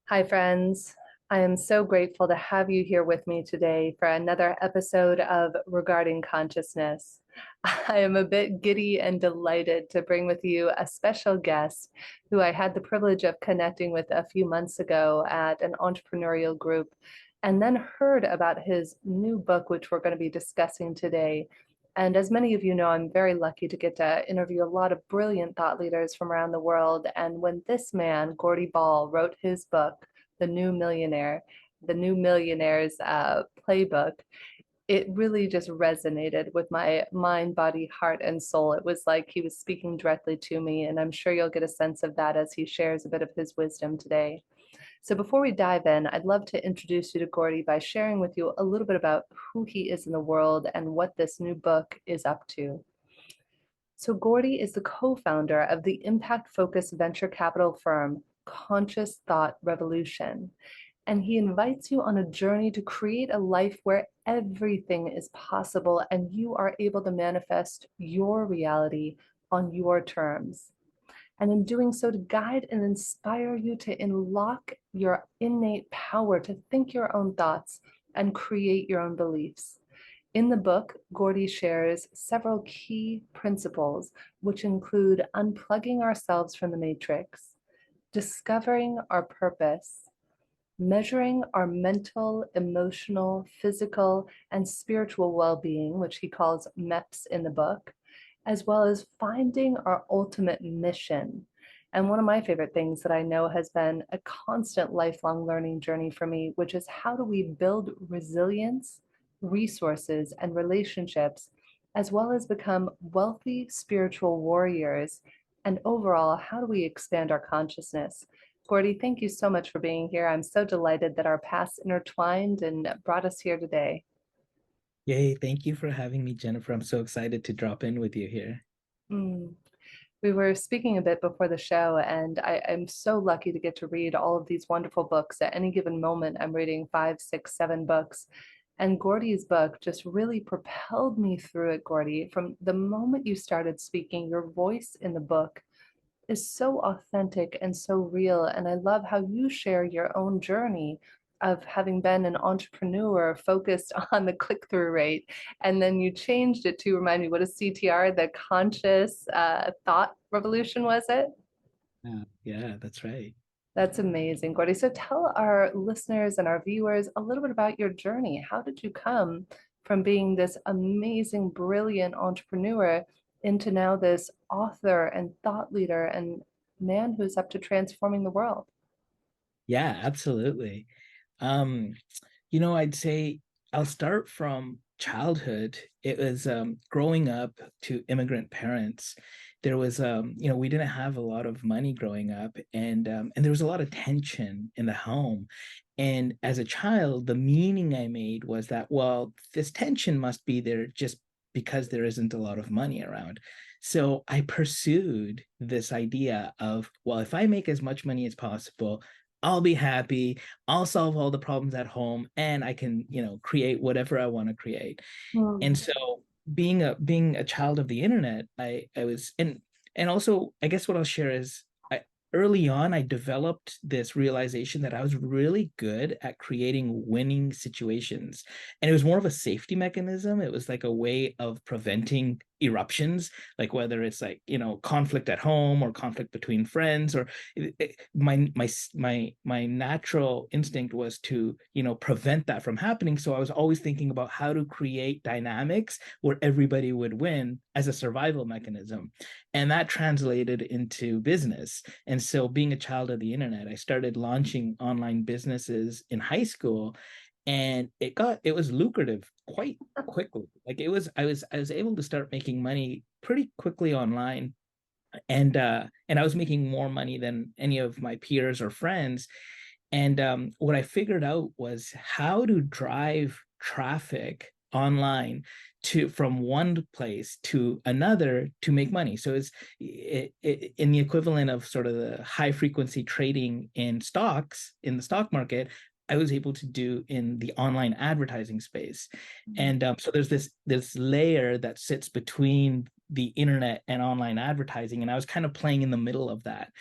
Hi, friends. I am so grateful to have you here with me today for another episode of Regarding Consciousness. I am a bit giddy and delighted to bring with you a special guest who I had the privilege of connecting with a few months ago at an entrepreneurial group, and then heard about his new book, which we're going to be discussing today. And as many of you know, I'm very lucky to get to interview a lot of brilliant thought leaders from around the world. And when this man, Gordy Bal, wrote his book, The New Millionaire, the New Millionaire's Playbook, it really just resonated with my mind, body, heart, and soul. It was like he was speaking directly to me. And I'm sure you'll get a sense of that as he shares a bit of his wisdom today. So before we dive in, I'd love to introduce you to Gordy by sharing with you a little bit about who he is in the world and what this new book is up to. So Gordy is the co-founder of the impact-focused venture capital firm, Conscious Thought Revolution. And he invites you on a journey to create a life where everything is possible and you are able to manifest your reality on your terms. And in doing so, to guide and inspire you to unlock your innate power to think your own thoughts and create your own beliefs. In the book, Gordy shares several key principles, which include unplugging ourselves from the matrix, discovering our purpose, measuring our mental, emotional, physical, and spiritual well-being, which he calls MEPS in the book, as well as finding our ultimate mission. And one of my favorite things that I know has been a constant lifelong learning journey for me, which is how do we build resilience, resources, and relationships, as well as become wealthy spiritual warriors. And overall, how do we expand our consciousness? Gordy, thank you so much for being here. I'm so delighted that our paths intertwined and brought us here today. Yay, thank you for having me, Jennifer. I'm so excited to drop in with you here. Mm. We were speaking a bit before the show, and I'm so lucky to get to read all of these wonderful books. At any given moment, I'm reading five, six, seven books. And Gordy's book just really propelled me through it, Gordy. From the moment you started speaking, your voice in the book is so authentic and so real. And I love how you share your own journey of having been an entrepreneur focused on the click-through rate. And then you changed it to remind me, what is CTR? The conscious thought revolution, was it? Yeah, that's right. That's amazing, Gordy. So tell our listeners and our viewers a little bit about your journey. How did you come from being this amazing, brilliant entrepreneur into now this author and thought leader and man who's up to transforming the world? Yeah, absolutely. Um, I'd say I'll start from childhood. It was growing up to immigrant parents. There was we didn't have a lot of money growing up, and there was a lot of tension in the home. And as a child, the meaning I made was that, well, this tension must be there just because there isn't a lot of money around. So I pursued this idea of, well, if I make as much money as possible, I'll be happy. I'll solve all the problems at home and I can, create whatever I want to create. And Hmm. so being a child of the internet, I was and also I guess what I'll share is early on I developed this realization that I was really good at creating winning situations. And it was more of a safety mechanism. It was like a way of preventing eruptions, like whether it's like, conflict at home or conflict between friends or my natural instinct was to, prevent that from happening. So I was always thinking about how to create dynamics where everybody would win as a survival mechanism. And that translated into business. And so being a child of the internet, I started launching online businesses in high school, and it was lucrative quite quickly. Like I was able to start making money pretty quickly online, and I was making more money than any of my peers or friends. And what I figured out was how to drive traffic online to from one place to another to make money. So in the equivalent of sort of the high frequency trading in stocks in the stock market. I was able to do in the online advertising space, and so there's this layer that sits between the internet and online advertising, and I was kind of playing in the middle of that.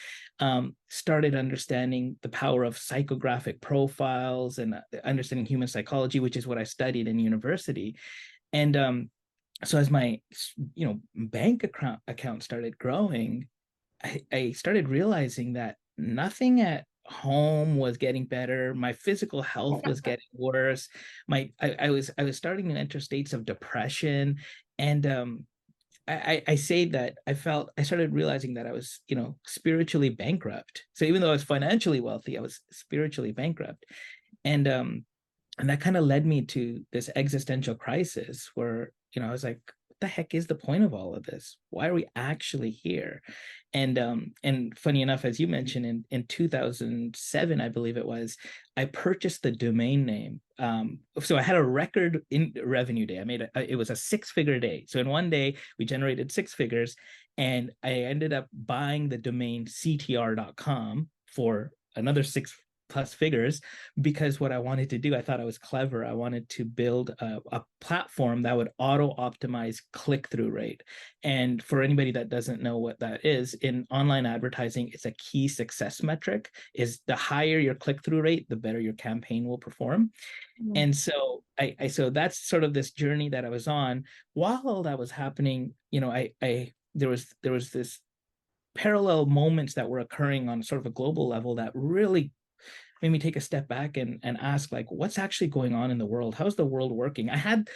Started understanding the power of psychographic profiles and understanding human psychology, which is what I studied in university. And so as my bank account started growing, I started realizing that nothing at home was getting better. My physical health was getting worse. I was starting to enter states of depression. And I say that I started realizing that I was, spiritually bankrupt. So even though I was financially wealthy, I was spiritually bankrupt. And and that kind of led me to this existential crisis where, I was like, what the heck is the point of all of this? Why are we actually here? And funny enough, as you mentioned, in 2007, I believe it was, I purchased the domain name. So I had a record in revenue day. It was a 6-figure day. So in one day, we generated 6 figures, and I ended up buying the domain ctr.com for another 6+ figures, because what I wanted to do, I thought I was clever. I wanted to build a platform that would auto optimize click-through rate. And for anybody that doesn't know what that is, in online advertising, it's a key success metric. Is the higher your click-through rate, the better your campaign will perform. Mm. And so so that's sort of this journey that I was on. While all that was happening, I there was this parallel moments that were occurring on sort of a global level that really made me take a step back and ask, like, what's actually going on in the world? How's the world working? I had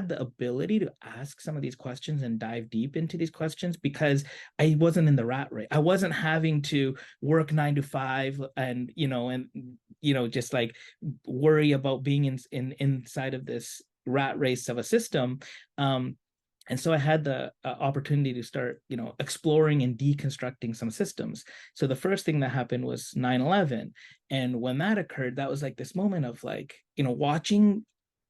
the ability to ask some of these questions and dive deep into these questions because I wasn't in the rat race. I wasn't having to work 9 to 5 and just like worry about being inside of this rat race of a system. And so I had the opportunity to start, exploring and deconstructing some systems. So the first thing that happened was 9/11. And when that occurred, that was like this moment of like, watching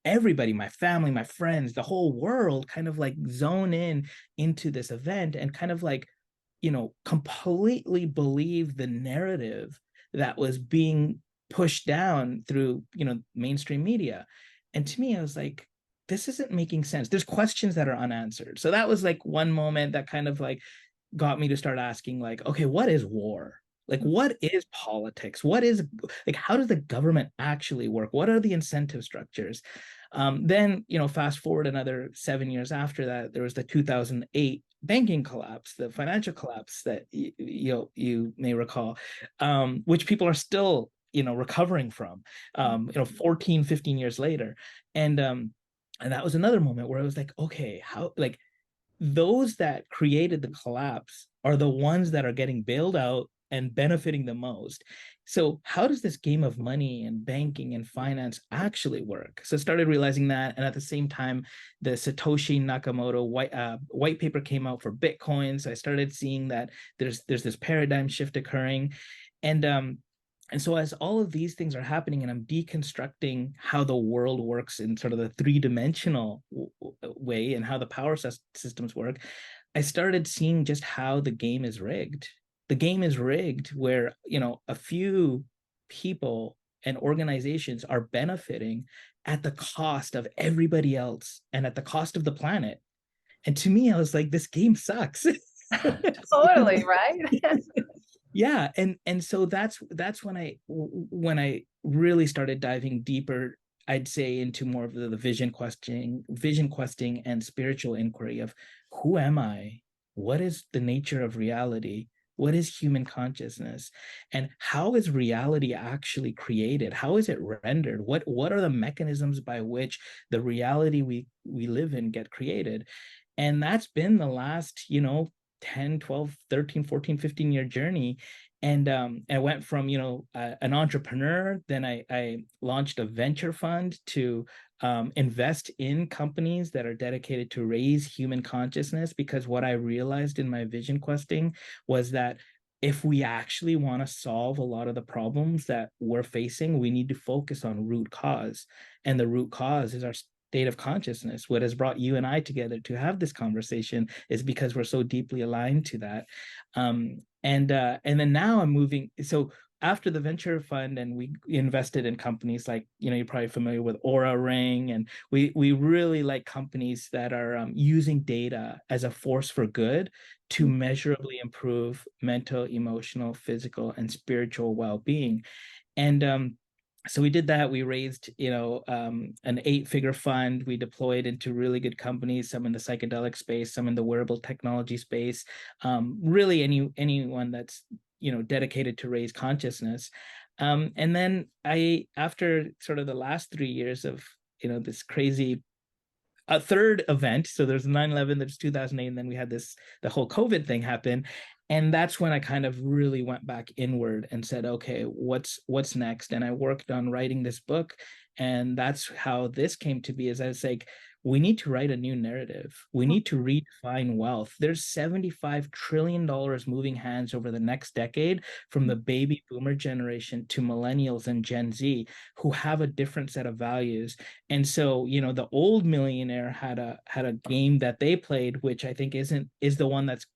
everybody, my family, my friends, the whole world kind of like zone in into this event and kind of like, completely believe the narrative that was being pushed down through, mainstream media. And to me, I was like, this isn't making sense. There's questions that are unanswered. So that was like one moment that kind of like got me to start asking, like, okay, what is war? Like, what is politics? What is, like, how does the government actually work? What are the incentive structures? Then, fast forward another 7 years after that, there was the 2008 banking collapse, the financial collapse that you may recall, which people are still, recovering from, 14, 15 years later. And that was another moment where I was like, okay, how, like, those that created the collapse are the ones that are getting bailed out and benefiting the most. So how does this game of money and banking and finance actually work? So I started realizing that. And at the same time, the Satoshi Nakamoto white paper came out for Bitcoin. So I started seeing that there's this paradigm shift occurring. And so as all of these things are happening and I'm deconstructing how the world works in sort of the three-dimensional way and how the power systems work, I started seeing just how the game is rigged. The game is rigged where, a few people and organizations are benefiting at the cost of everybody else and at the cost of the planet. And to me, I was like, this game sucks. Totally, right? Yeah, and so that's when I really started diving deeper, I'd say, into more of the vision questing and spiritual inquiry of who am I? What is the nature of reality? What is human consciousness? And how is reality actually created? How is it rendered? What are the mechanisms by which the reality we live in get created? And that's been the last, 10, 12, 13, 14, 15-year journey. And I went from, an entrepreneur, then I launched a venture fund to invest in companies that are dedicated to raise human consciousness, because what I realized in my vision questing was that if we actually want to solve a lot of the problems that we're facing, we need to focus on root cause. And the root cause is our state of consciousness. What has brought you and I together to have this conversation is because we're so deeply aligned to that. And then now I'm moving. So after the venture fund, and we invested in companies like, you're probably familiar with Aura Ring, and we really like companies that are using data as a force for good to measurably improve mental, emotional, physical, and spiritual well-being. And so we did that. We raised, an 8-figure fund. We deployed into really good companies, some in the psychedelic space, some in the wearable technology space. Really, anyone that's dedicated to raise consciousness. And then after sort of the last 3 years of this crazy a third event. So there's 9/11, there's 2008, and then we had the whole COVID thing happen. And that's when I kind of really went back inward and said, okay, what's next? And I worked on writing this book. And that's how this came to be, is I was like, we need to write a new narrative. We need to redefine wealth. There's $75 trillion moving hands over the next decade, from the baby boomer generation to millennials and Gen Z, who have a different set of values. And so, the old millionaire had a game that they played, which I think is the one that's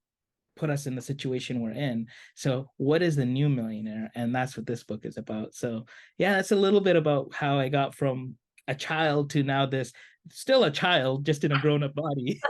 put us in the situation we're in. So what is the new millionaire? And that's what this book is about. So yeah, that's a little bit about how I got from a child to now this, still a child, just in a grown-up body.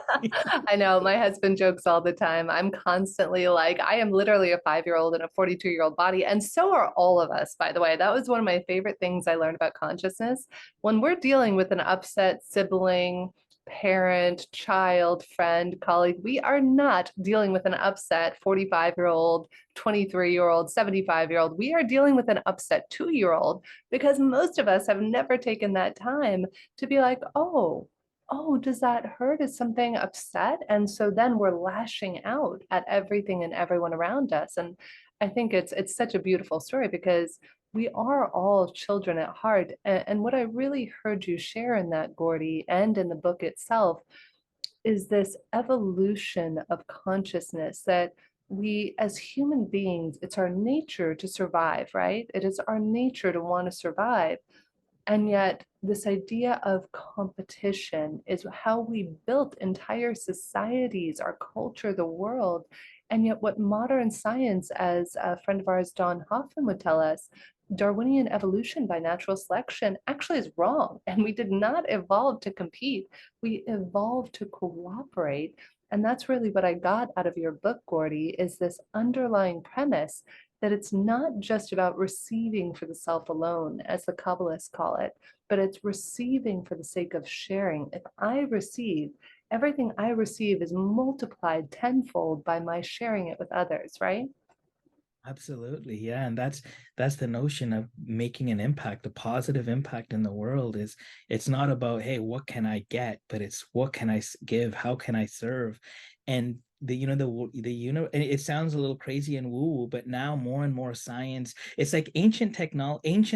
I know my husband jokes all the time. I'm constantly like, I am literally a 5-year-old in a 42-year-old body. And so are all of us, by the way. That was one of my favorite things I learned about consciousness. When we're dealing with an upset sibling, parent, child, friend, colleague, we are not dealing with an upset 45-year-old, 23-year-old, 75-year-old. We are dealing with an upset 2-year-old, because most of us have never taken that time to be like, oh, does that hurt? Is something upset? And so then we're lashing out at everything and everyone around us. And I think it's such a beautiful story, because we are all children at heart. And what I really heard you share in that, Gordy, and in the book itself, is this evolution of consciousness that we as human beings, it's our nature to survive, right? It is our nature to want to survive. And yet, this idea of competition is how we built entire societies, our culture, the world. And yet, what modern science, as a friend of ours, Don Hoffman, would tell us, Darwinian evolution by natural selection actually is wrong. And we did not evolve to compete, we evolved to cooperate. And that's really what I got out of your book, Gordy, is this underlying premise that it's not just about receiving for the self alone, as the Kabbalists call it, but it's receiving for the sake of sharing. If I receive, everything I receive is multiplied tenfold by my sharing it with others, right? Absolutely. Yeah. And that's the notion of making an impact, a positive impact in the world. Is it's not about, hey, what can I get, but it's what can I give? How can I serve? And and it sounds a little crazy and woo-woo, but now more and more science, it's like ancient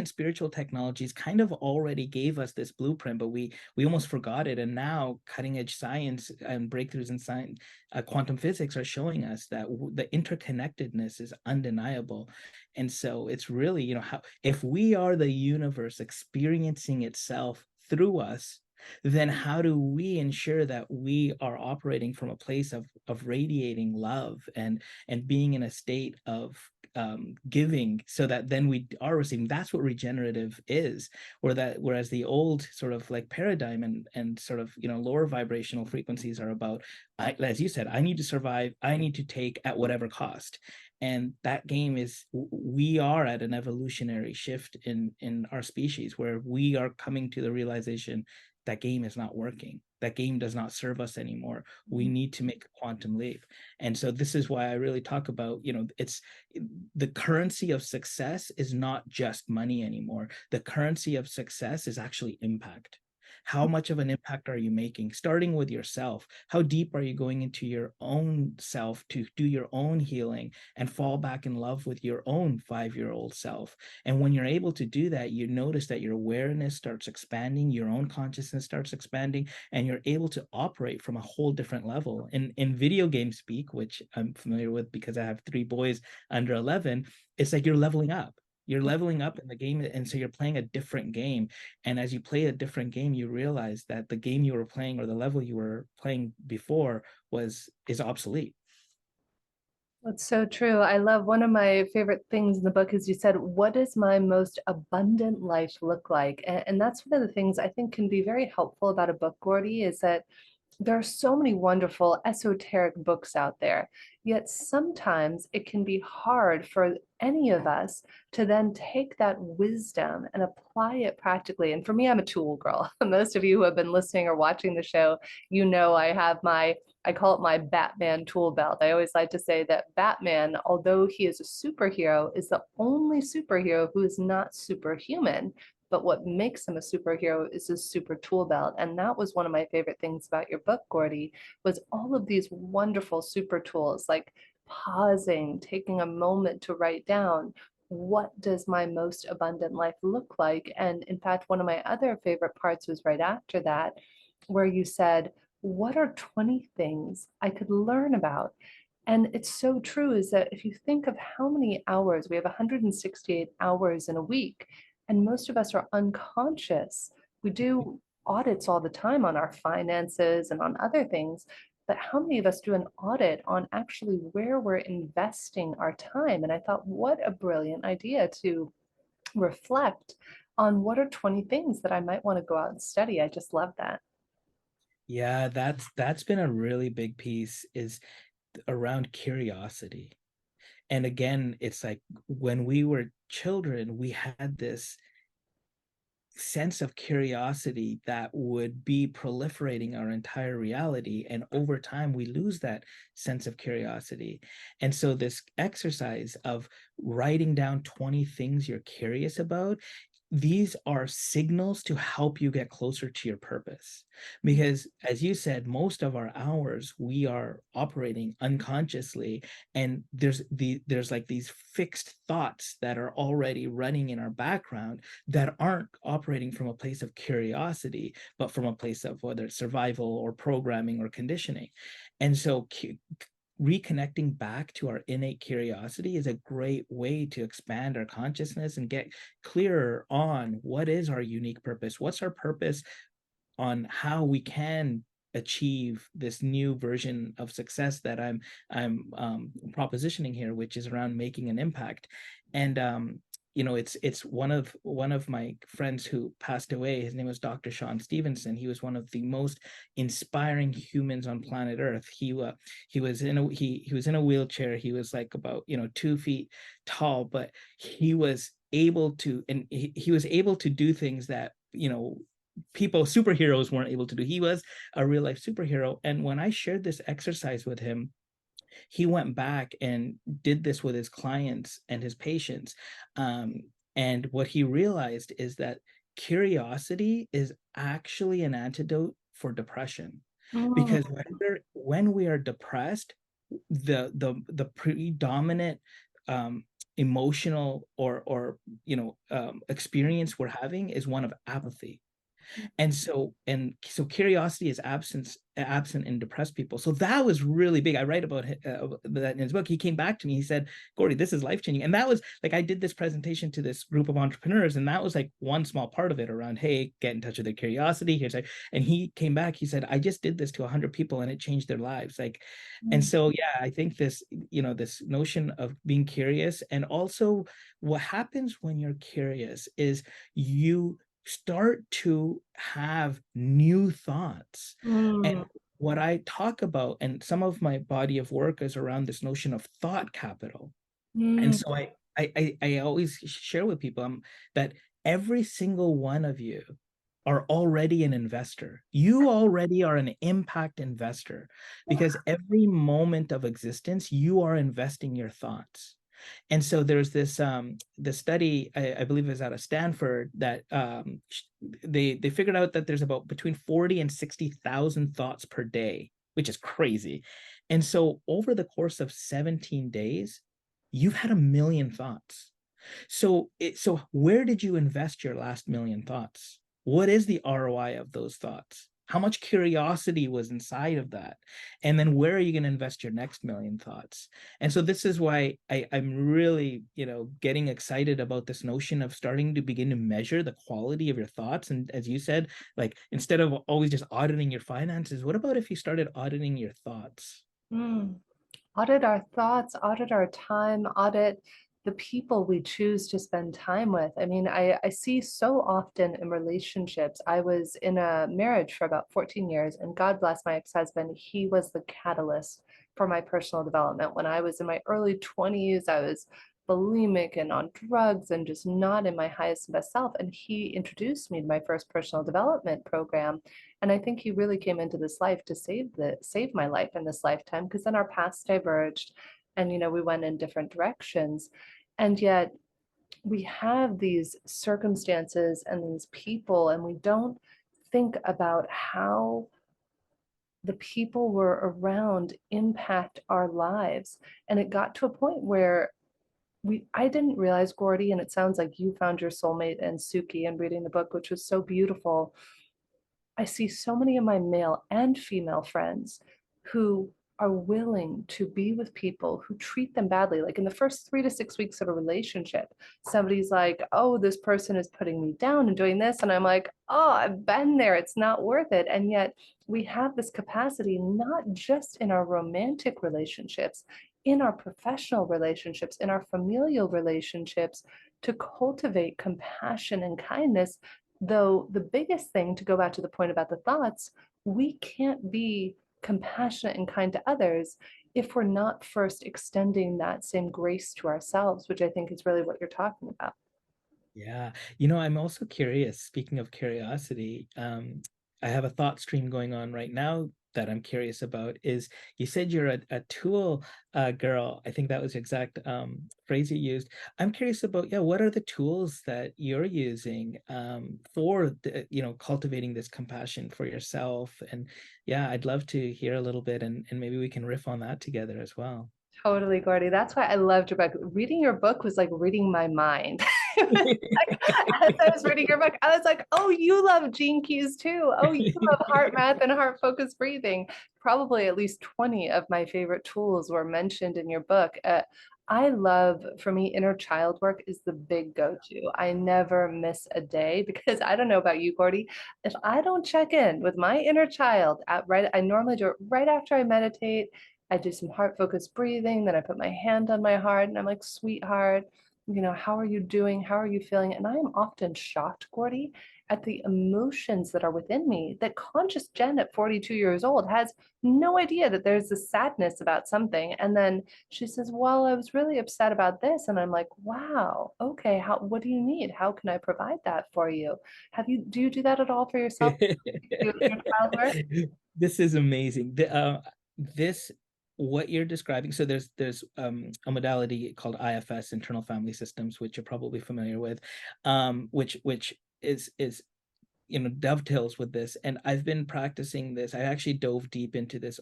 spiritual technologies kind of already gave us this blueprint, but we almost forgot it. And now cutting edge science and breakthroughs in science, quantum physics, are showing us that the interconnectedness is undeniable. And so it's really, how, if we are the universe experiencing itself through us, then how do we ensure that we are operating from a place of radiating love and being in a state of giving, so that then we are receiving? That's what regenerative is. Whereas the old sort of like paradigm and sort of lower vibrational frequencies are about, as you said, I need to survive, I need to take at whatever cost. And that game is, we are at an evolutionary shift in our species, where we are coming to the realization that game is not working. That game does not serve us anymore. We need to make a quantum leap. And so this is why I really talk about, it's the currency of success is not just money anymore. The currency of success is actually impact. How much of an impact are you making? Starting with yourself. How deep are you going into your own self to do your own healing and fall back in love with your own 5-year-old self? And when you're able to do that, you notice that your awareness starts expanding, your own consciousness starts expanding, and you're able to operate from a whole different level. In video game speak, which I'm familiar with because I have 3 boys under 11, it's like you're leveling up in the game, and so you're playing a different game. And as you play a different game, you realize that the game you were playing, or the level you were playing before, is obsolete. That's so true. I love one of my favorite things in the book is you said, "What does my most abundant life look like?" And that's one of the things I think can be very helpful about a book, Gordy, is that there are so many wonderful esoteric books out there, yet sometimes it can be hard for any of us to then take that wisdom and apply it practically. And for me, I'm a tool girl. Most of you who have been listening or watching the show, you know I have I call it my Batman tool belt. I always like to say that Batman, although he is a superhero, is the only superhero who is not superhuman. But what makes him a superhero is his super tool belt. And that was one of my favorite things about your book, Gordy, was all of these wonderful super tools, like pausing, taking a moment to write down, what does my most abundant life look like? And in fact, one of my other favorite parts was right after that, where you said, what are 20 things I could learn about? And it's so true is that if you think of how many hours, we have 168 hours in a week, and most of us are unconscious. We do audits all the time on our finances and on other things, but how many of us do an audit on actually where we're investing our time? And I thought, what a brilliant idea to reflect on what are 20 things that I might want to go out and study. I just love that. Yeah, that's been a really big piece is around curiosity. And again, it's like when we were children, we had this sense of curiosity that would be proliferating our entire reality. And over time, we lose that sense of curiosity. And so, this exercise of writing down 20 things you're curious about, these are signals to help you get closer to your purpose. Because, as you said, most of our hours we are operating unconsciously, and there's like these fixed thoughts that are already running in our background that aren't operating from a place of curiosity, but from a place of whether it's survival or programming or conditioning. And so reconnecting back to our innate curiosity is a great way to expand our consciousness and get clearer on what is our unique purpose, what's our purpose, on how we can achieve this new version of success that I'm propositioning here, which is around making an impact. And it's one of my friends who passed away. His name was Dr. Sean Stevenson. He was one of the most inspiring humans on planet Earth. He was in a wheelchair. He was like about 2 feet tall, but he was able to, and he was able to do things that people superheroes weren't able to do. He was a real life superhero. And when I shared this exercise with him, he went back and did this with his clients and his patients. And what he realized is that curiosity is actually an antidote for depression. Mm, Because when we are depressed, the predominant emotional or experience we're having is one of apathy. And so curiosity is absent in depressed people. So that was really big. I write about that in his book. He came back to me, he said, Gordy, this is life changing. And that was like, I did this presentation to this group of entrepreneurs, and that was like one small part of it around, hey, get in touch with their curiosity. And he came back, he said, I just did this to 100 people and it changed their lives. Like, and mm, so yeah, I think this notion of being curious, and also what happens when you're curious is you start to have new thoughts. mm, And what I talk about, and some of my body of work is around this notion of thought capital. And mm, so I always share with people that every single one of you are already an investor. You already are an impact investor, because every moment of existence, you are investing your thoughts. And so there's this study, I believe is out of Stanford, that they figured out that there's about between 40 and 60,000 thoughts per day, which is crazy. And so over the course of 17 days, you've had 1 million thoughts. So where did you invest your last 1 million thoughts? What is the ROI of those thoughts? How much curiosity was inside of that? And then where are you going to invest your next 1 million thoughts? And so this is why I'm really, getting excited about this notion of starting to begin to measure the quality of your thoughts. And as you said, like instead of always just auditing your finances, what about if you started auditing your thoughts? mm. audit our thoughts, audit our time, audit the people we choose to spend time with. I mean, I see so often in relationships. I was in a marriage for about 14 years, and God bless my ex-husband. He was the catalyst for my personal development. When I was in my early 20s, I was bulimic and on drugs and just not in my highest and best self. And he introduced me to my first personal development program. And I think he really came into this life to save my life in this lifetime, because then our paths diverged and we went in different directions. And yet we have these circumstances and these people, and we don't think about how the people we're around impact our lives. And it got to a point where I didn't realize, Gordy, and it sounds like you found your soulmate in Suki and reading the book, which was so beautiful. I see so many of my male and female friends who are willing to be with people who treat them badly. Like in the first 3 to 6 weeks of a relationship, somebody's like, oh, this person is putting me down and doing this. And I'm like, oh, I've been there. It's not worth it. And yet we have this capacity, not just in our romantic relationships, in our professional relationships, in our familial relationships, to cultivate compassion and kindness. Though the biggest thing, to go back to the point about the thoughts, we can't be compassionate and kind to others if we're not first extending that same grace to ourselves, which I think is really what you're talking about. Yeah. I'm also curious, speaking of curiosity, I have a thought stream going on right now that I'm curious about is you said you're a tool girl. I think that was the exact phrase you used. I'm curious about, yeah, what are the tools that you're using for cultivating this compassion for yourself? And yeah, I'd love to hear a little bit and maybe we can riff on that together as well. Totally, Gordy. That's why I loved your book. Reading your book was like reading my mind. Like, as I was reading your book, I was like, oh, you love gene keys too. Oh, you love heart math and heart focused breathing. Probably at least 20 of my favorite tools were mentioned in your book. I love, for me, inner child work is the big go-to. I never miss a day because I don't know about you, Gordy. If I don't check in with my inner child I normally do it right after I meditate. I do some heart focused breathing, then I put my hand on my heart and I'm like, sweetheart, how are you doing? How are you feeling? And I am often shocked, Gordy, at the emotions that are within me that conscious Jen at 42 years old has no idea that there's this sadness about something. And then she says, well, I was really upset about this. And I'm like, wow, okay, what do you need? How can I provide that for you? Do you do that at all for yourself? Do you do your child work? This is amazing. This what you're describing. So there's a modality called IFS, internal family systems, which you're probably familiar with, which is dovetails with this. And I've been practicing this. I actually dove deep into this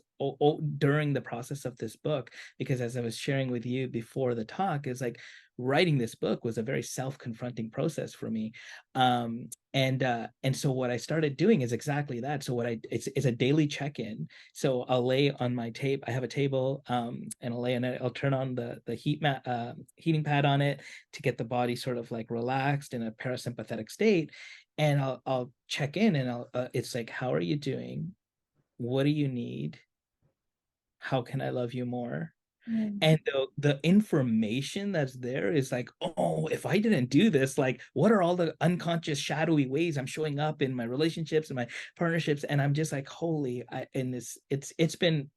during the process of this book, because as I was sharing with you before the talk, is like writing this book was a very self-confronting process for me. And so what I started doing is exactly that. So it's a daily check-in. So I'll lay on my tape. I have a table, and I'll lay on it. I'll turn on the heating pad on it to get the body sort of like relaxed in a parasympathetic state. And I'll check in and it's like, how are you doing? What do you need? How can I love you more? Mm. And the information that's there is like, oh, if I didn't do this, like, what are all the unconscious shadowy ways I'm showing up in my relationships and my partnerships? And I'm just like, holy, and it's been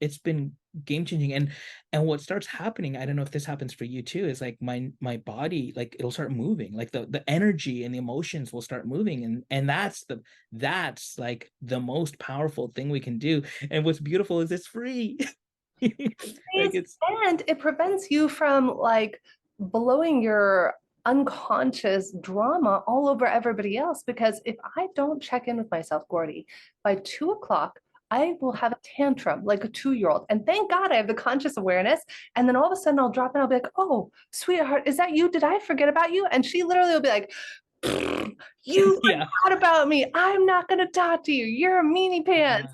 game changing. And what starts happening, I don't know if this happens for you too, is like my body, like it'll start moving, like the energy and the emotions will start moving, and that's like the most powerful thing we can do. And what's beautiful is it's free. Like it's And it prevents you from like blowing your unconscious drama all over everybody else. Because if I don't check in with myself, Gordy, by 2 o'clock, I will have a tantrum like a 2 year old. And thank God I have the conscious awareness. And then all of a sudden I'll drop in, I'll be like, oh, sweetheart, is that you? Did I forget about you? And she literally will be like, you yeah. forgot about me. I'm not going to talk to you. You're a meanie pants.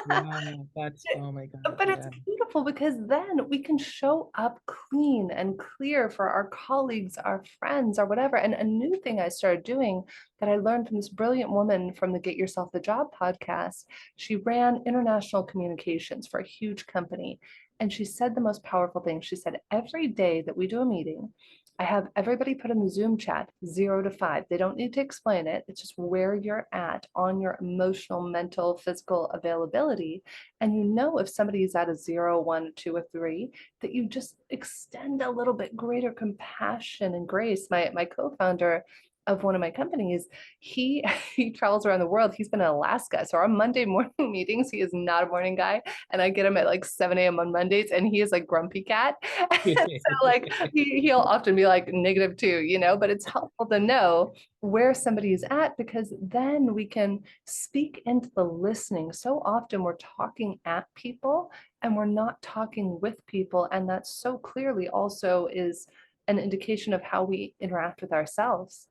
Wow. Wow. That's, oh my God. But it's Yeah. beautiful because then we can show up clean and clear for our colleagues, our friends, or whatever. And a new thing I started doing that I learned from this brilliant woman from the Get Yourself the Job podcast, she ran international communications for a huge company. And she said the most powerful thing. She said, every day that we do a meeting, I have everybody put in the Zoom chat 0 to 5. They don't need to explain it. It's just where you're at on your emotional, mental, physical availability. And you know, if somebody is at a 0, 1, 2, or 3, that you just extend a little bit greater compassion and grace. My co-founder of one of my companies, he he travels around the world. He's been in Alaska. So our Monday morning meetings, he is not a morning guy. And I get him at like 7 a.m. on Mondays, and he is like grumpy cat. And so like he'll often be like -2, but it's helpful to know where somebody is at, because then we can speak into the listening. So often we're talking at people and we're not talking with people. And that so clearly also is an indication of how we interact with ourselves.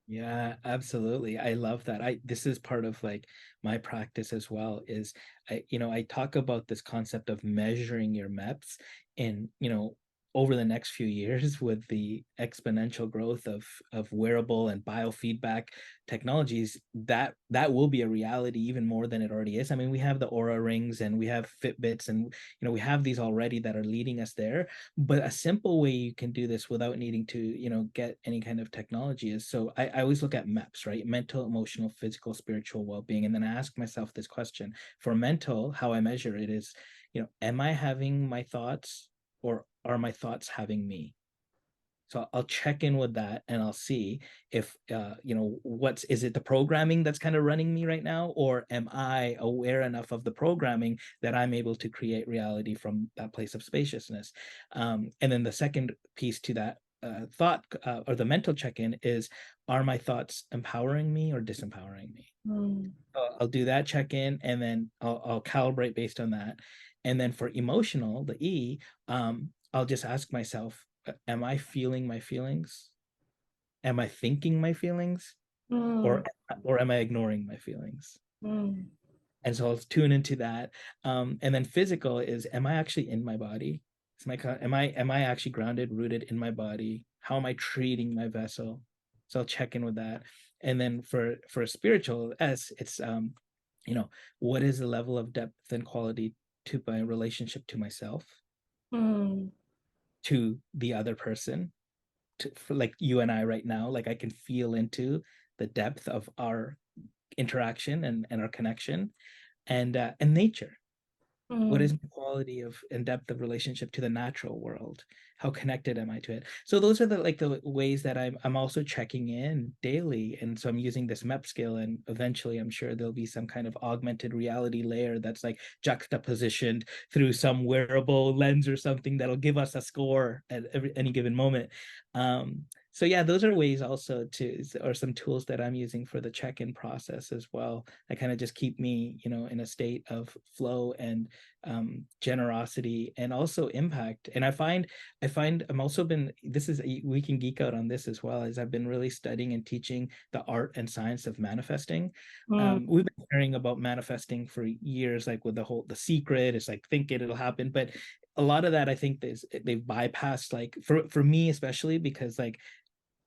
Yeah, absolutely. I love that. This is part of like my practice as well, is I talk about this concept of measuring your MEPS and, over the next few years with the exponential growth of wearable and biofeedback technologies, that will be a reality even more than it already is. I mean, we have the Aura rings and we have Fitbits, and we have these already that are leading us there. But a simple way you can do this without needing to get any kind of technology is, so I always look at MEPS, right? Mental, emotional, physical, spiritual well-being, and then I ask myself this question. For mental, how I measure it is, am I having my thoughts, or are my thoughts having me? So I'll check in with that, and I'll see if what's is it the programming that's kind of running me right now, or am I aware enough of the programming that I'm able to create reality from that place of spaciousness? And then the second piece to that thought, or the mental check-in, is, are my thoughts empowering me or disempowering me? Mm, I'll do that check-in, and then I'll calibrate based on that. And then for emotional, the E, I'll just ask myself, am I feeling my feelings? Am I thinking my feelings? mm, Or am I ignoring my feelings? mm, And so I'll tune into that. And then physical is, am I actually in my body? Am I actually grounded, rooted in my body? How am I treating my vessel? So I'll check in with that. And then for spiritual S, it's what is the level of depth and quality to my relationship to myself, mm, to the other person, for like you and I right now, like I can feel into the depth of our interaction and our connection, and nature. What is mm. my quality of and depth of relationship to the natural world? How connected am I to it? So those are the ways that I'm also checking in daily. And so I'm using this MEP skill, and eventually I'm sure there'll be some kind of augmented reality layer that's like juxtapositioned through some wearable lens or something that'll give us a score at any given moment. So yeah, those are ways also or some tools that I'm using for the check-in process as well. That kind of just keep me, in a state of flow and generosity and also impact. And I find I'm also been this is we can geek out on this as well, as I've been really studying and teaching the art and science of manifesting. Mm, We've been hearing about manifesting for years, like with the secret. It's like, think it, it'll happen. But a lot of that, I think, they've bypassed, like for me especially, because like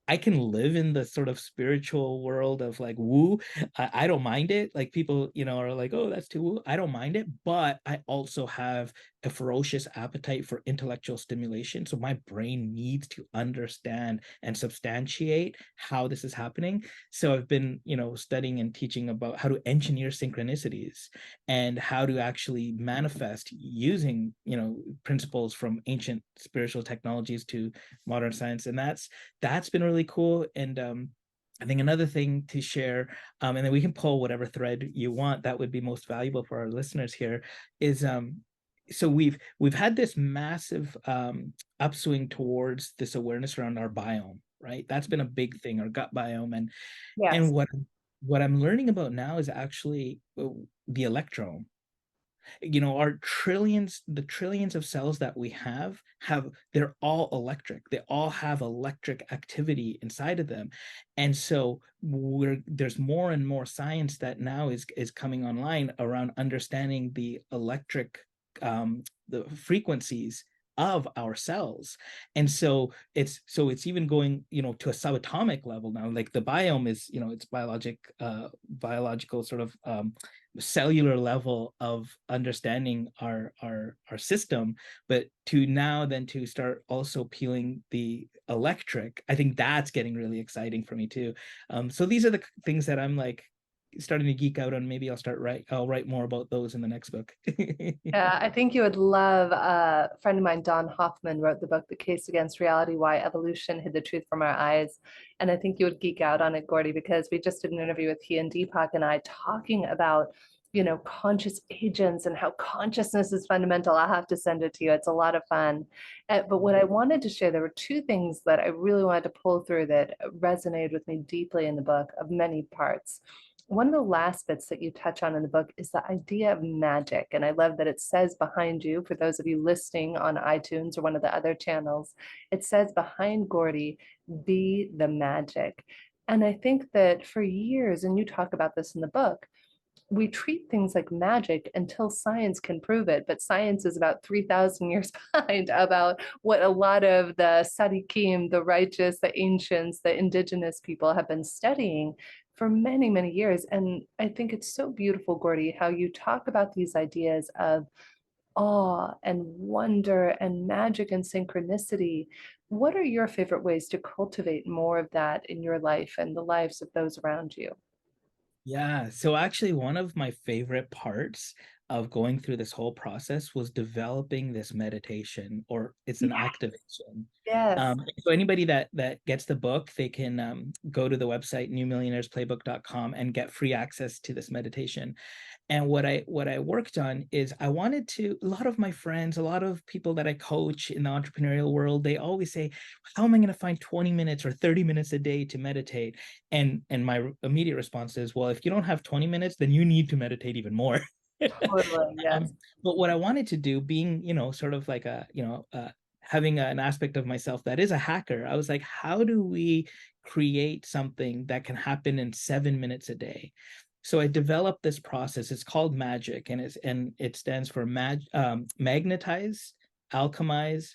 I can live in the sort of spiritual world of like woo. I don't mind it. Like people, are like, oh, that's too woo. I don't mind it, but I also have a ferocious appetite for intellectual stimulation. So my brain needs to understand and substantiate how this is happening. So I've been, studying and teaching about how to engineer synchronicities and how to actually manifest using, principles from ancient spiritual technologies to modern science. And that's been really cool. And I think another thing to share, and then we can pull whatever thread you want that would be most valuable for our listeners here, is so we've had this massive upswing towards this awareness around our biome, right? That's been a big thing, our gut biome. And yes. what I'm learning about now is actually the electrome. Our the trillions of cells that we have, they're all electric. They all have electric activity inside of them. And so there's more and more science that now is coming online around understanding the electric, the frequencies of our cells. And so it's even going, to a subatomic level now. Like the biome is, it's biological sort of cellular level of understanding our system, but to now then to start also peeling the electric, I think that's getting really exciting for me too. So these are the things that I'm like starting to geek out on. Maybe I'll write more about those in the next book. Yeah, I think you would love a friend of mine, Don Hoffman, wrote the book The Case Against Reality: Why Evolution Hid the Truth from Our Eyes. And I think you would geek out on it, Gordy, because we just did an interview with he and Deepak and I talking about, conscious agents and how consciousness is fundamental. I'll have to send it to you. It's a lot of fun. But what I wanted to share, there were two things that I really wanted to pull through that resonated with me deeply in the book of many parts. One of the last bits that you touch on in the book is the idea of magic. And I love that it says behind you, for those of you listening on iTunes or one of the other channels, it says behind Gordy, be the magic. And I think that for years, and you talk about this in the book, we treat things like magic until science can prove it, but science is about 3,000 years behind about what a lot of the Sadiqim, the righteous, the ancients, the indigenous people have been studying for many, many years. And I think it's so beautiful, Gordy, how you talk about these ideas of awe and wonder and magic and synchronicity. What are your favorite ways to cultivate more of that in your life and the lives of those around you? Yeah, so actually, one of my favorite parts of going through this whole process was developing this meditation, or it's an Yeah. activation. Yes. So anybody that gets the book, they can go to the website newmillionaireспlaybook.com and get free access to this meditation. And what I worked on is I wanted to, a lot of my friends, a lot of people that I coach in the entrepreneurial world, they always say, how am I going to find 20 minutes or 30 minutes a day to meditate? And my immediate response is, well, if you don't have 20 minutes, then you need to meditate even more. Totally, yes. But what I wanted to do, being, sort of like having an aspect of myself that is a hacker, I was like, how do we create something that can happen in 7 minutes a day? So I developed this process. It's called magic, and it stands for magnetize, alchemize,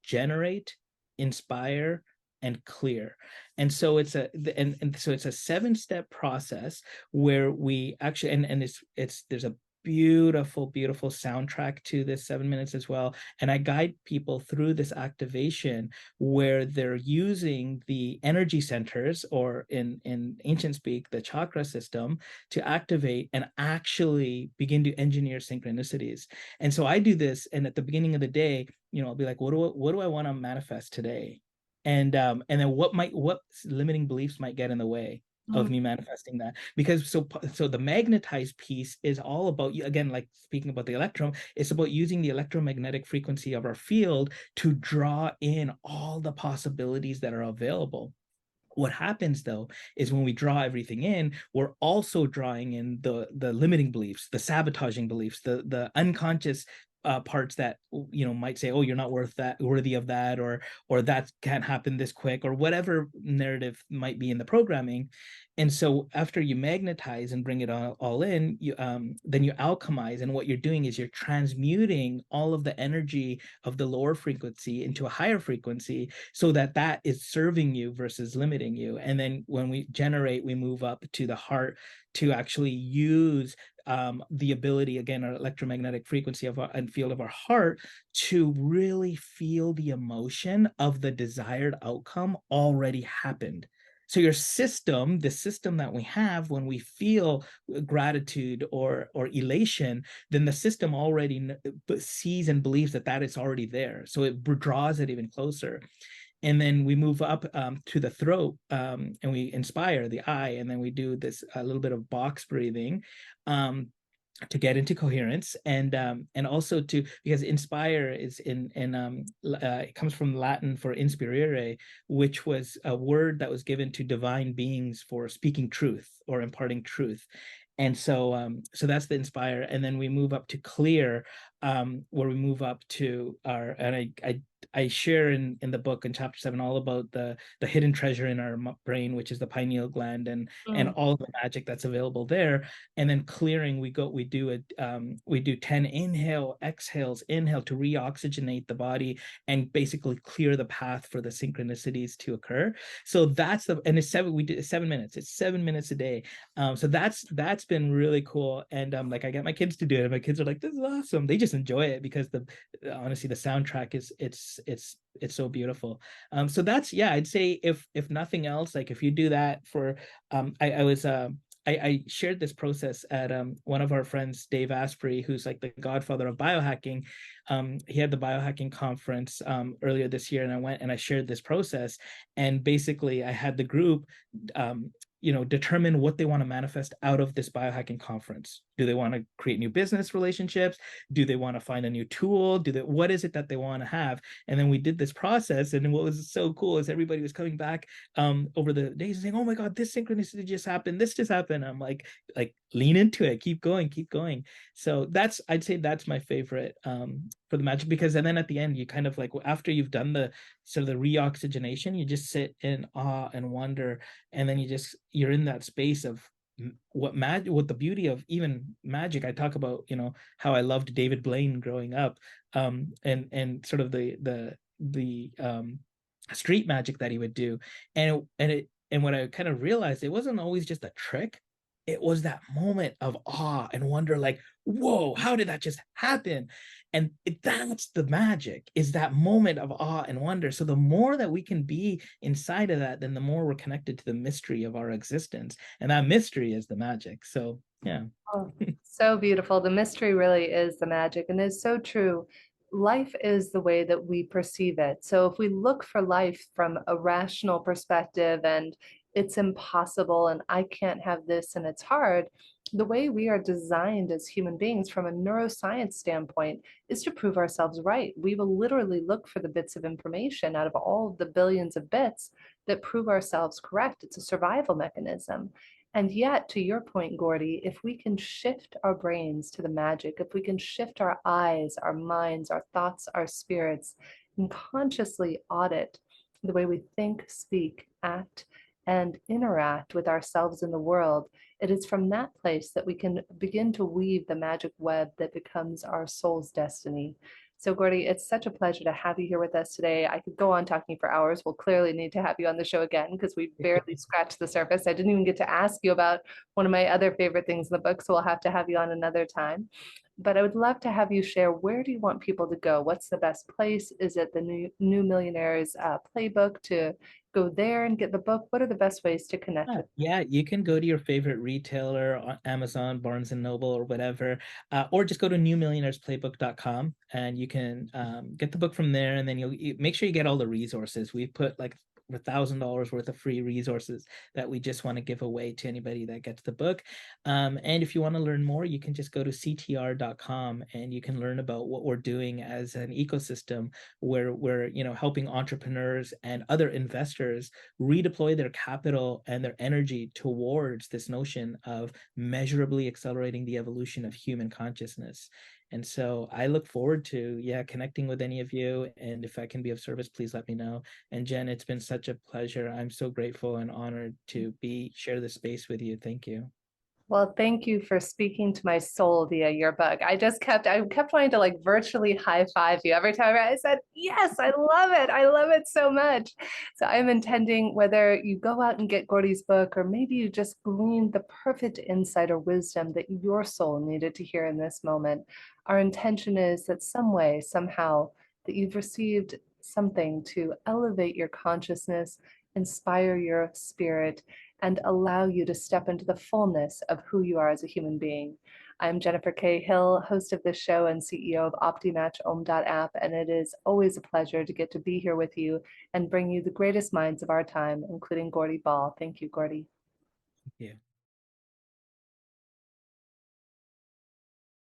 generate, inspire, and clear. And so it's a 7-step process where we actually, and it's there's a beautiful soundtrack to this 7 minutes as well. And I guide people through this activation where they're using the energy centers, or in ancient speak, the chakra system, to activate and actually begin to engineer synchronicities. And so I do this, and at the beginning of the day, I'll be like, what do I want to manifest today? And then what limiting beliefs might get in the way of Mm. me manifesting that. Because so the magnetized piece is all about, you again, like speaking about the electron, it's about using the electromagnetic frequency of our field to draw in all the possibilities that are available. What happens though is when we draw everything in, we're also drawing in the limiting beliefs, the sabotaging beliefs, the unconscious parts that might say, oh, you're not worthy of that, or that can't happen this quick, or whatever narrative might be in the programming. And so after you magnetize and bring it all in, you then you alchemize, and what you're doing is you're transmuting all of the energy of the lower frequency into a higher frequency, so that is serving you versus limiting you. And then when we generate, we move up to the heart to actually use the ability, again, our electromagnetic frequency of our and field of our heart, to really feel the emotion of the desired outcome already happened. So your system, the system that we have when we feel gratitude or elation, then the system already sees and believes that is already there. So it draws it even closer. And then we move up to the throat, and we inspire the eye, and then we do this a little bit of box breathing, to get into coherence, and also to, because inspire is it comes from Latin for inspirare, which was a word that was given to divine beings for speaking truth or imparting truth. And so that's the inspire. And then we move up to clear, where we move up to our, and I share in the book in chapter 7 all about the hidden treasure in our brain, which is the pineal gland, and Mm. all the magic that's available there. And then clearing, we do 10 exhales, inhale to reoxygenate the body and basically clear the path for the synchronicities to occur. So that's and it's seven, we do 7 minutes. It's 7 minutes a day. So that's been really cool. And like I get my kids to do it, and my kids are like, this is awesome. They just enjoy it because honestly, the soundtrack is it's so beautiful. So that's, yeah, I'd say if nothing else, like if you do that for I shared this process at one of our friends, Dave Asprey, who's like the godfather of biohacking. He had the biohacking conference earlier this year, and I went and I shared this process. And basically, I had the group determine what they want to manifest out of this biohacking conference. Do they want to create new business relationships? Do they want to find a new tool? What is it that they want to have? And then we did this process. And what was so cool is everybody was coming back over the days saying, oh my God, this synchronicity just happened. This just happened. I'm like lean into it, keep going, keep going. So I'd say that's my favorite for the magic, because and then at the end, you kind of like, after you've done the sort of the reoxygenation, you just sit in awe and wonder, and then you're in that space of what the beauty of even magic. I talk about, how I loved David Blaine growing up, and sort of the street magic that he would do. And what I kind of realized, it wasn't always just a trick. It was that moment of awe and wonder, like, whoa, how did that just happen? And that's the magic, is that moment of awe and wonder. So the more that we can be inside of that, then the more we're connected to the mystery of our existence. And that mystery is the magic. So yeah. Oh, so beautiful. The mystery really is the magic, and it's so true. Life is the way that we perceive it. So if we look for life from a rational perspective and it's impossible and I can't have this and it's hard, the way we are designed as human beings from a neuroscience standpoint is to prove ourselves right. We will literally look for the bits of information out of all of the billions of bits that prove ourselves correct. It's a survival mechanism. And yet, to your point, Gordy, if we can shift our brains to the magic, if we can shift our eyes, our minds, our thoughts, our spirits, and consciously audit the way we think, speak, act, and interact with ourselves in the world, it is from that place that we can begin to weave the magic web that becomes our soul's destiny. So, Gordy, it's such a pleasure to have you here with us today. I could go on talking for hours. We'll clearly need to have you on the show again because we barely scratched the surface. I didn't even get to ask you about one of my other favorite things in the book, so we'll have to have you on another time. But I would love to have you share, where do you want people to go? What's the best place? Is it the New Millionaires playbook to go there and get the book? What are the best ways to connect with? Yeah, you can go to your favorite retailer on Amazon, Barnes and Noble, or whatever, or just go to newmillionaireспlaybook.com and you can get the book from there. And then you make sure you get all the resources. We put like $1,000 worth of free resources that we just want to give away to anybody that gets the book. And if you want to learn more, you can just go to ctr.com and you can learn about what we're doing as an ecosystem where we're, helping entrepreneurs and other investors redeploy their capital and their energy towards this notion of measurably accelerating the evolution of human consciousness. And so I look forward to, connecting with any of you. And if I can be of service, please let me know. And Jen, it's been such a pleasure. I'm so grateful and honored to share this space with you. Thank you. Well, thank you for speaking to my soul via your book. I kept wanting to like virtually high five you every time I said, yes, I love it. I love it so much. So I'm intending, whether you go out and get Gordy's book, or maybe you just gleaned the perfect insight or wisdom that your soul needed to hear in this moment. Our intention is that some way, somehow, that you've received something to elevate your consciousness, inspire your spirit, and allow you to step into the fullness of who you are as a human being. I'm Jennifer K. Hill, host of this show and CEO of OptiMatchOhm.app, and it is always a pleasure to get to be here with you and bring you the greatest minds of our time, including Gordy Bal. Thank you, Gordy. Yeah.